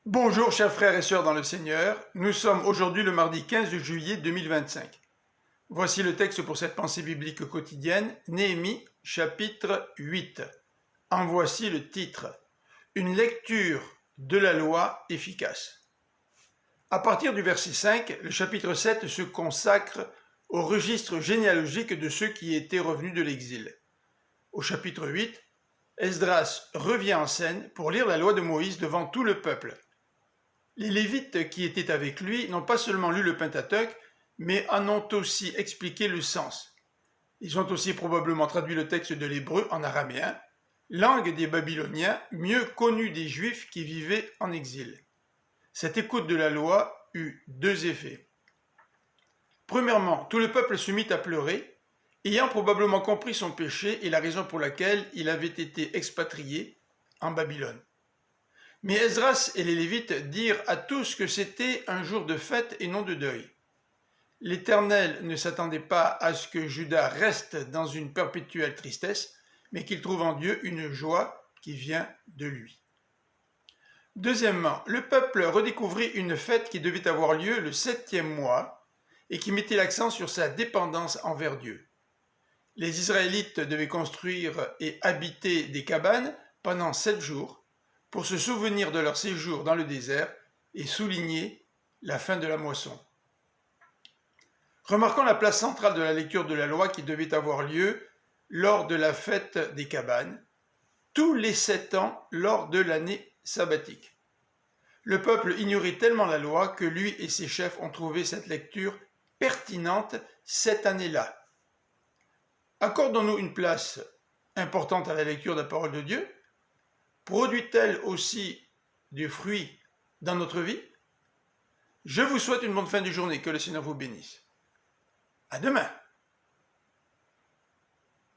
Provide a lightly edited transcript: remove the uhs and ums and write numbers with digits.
Bonjour chers frères et sœurs dans le Seigneur, nous sommes aujourd'hui le mardi 15 juillet 2025. Voici le texte pour cette pensée biblique quotidienne, Néhémie chapitre 8. En voici le titre, une lecture de la loi efficace. À partir du verset 5, le chapitre 7 se consacre au registre généalogique de ceux qui étaient revenus de l'exil. Au chapitre 8, Esdras revient en scène pour lire la loi de Moïse devant tout le peuple. Les Lévites qui étaient avec lui n'ont pas seulement lu le Pentateuque, mais en ont aussi expliqué le sens. Ils ont aussi probablement traduit le texte de l'hébreu en araméen, langue des Babyloniens, mieux connue des Juifs qui vivaient en exil. Cette écoute de la loi eut deux effets. Premièrement, tout le peuple se mit à pleurer, ayant probablement compris son péché et la raison pour laquelle il avait été expatrié en Babylone. Mais Esdras et les Lévites dirent à tous que c'était un jour de fête et non de deuil. L'Éternel ne s'attendait pas à ce que Juda reste dans une perpétuelle tristesse, mais qu'il trouve en Dieu une joie qui vient de lui. Deuxièmement, le peuple redécouvrit une fête qui devait avoir lieu le 7e mois et qui mettait l'accent sur sa dépendance envers Dieu. Les Israélites devaient construire et habiter des cabanes pendant 7 jours, pour se souvenir de leur séjour dans le désert et souligner la fin de la moisson. Remarquons la place centrale de la lecture de la loi qui devait avoir lieu lors de la fête des cabanes, tous les 7 ans lors de l'année sabbatique. Le peuple ignorait tellement la loi que lui et ses chefs ont trouvé cette lecture pertinente cette année-là. Accordons-nous une place importante à la lecture de la parole de Dieu? Produit-elle aussi du fruit dans notre vie? Je vous souhaite une bonne fin de journée, que le Seigneur vous bénisse. À demain!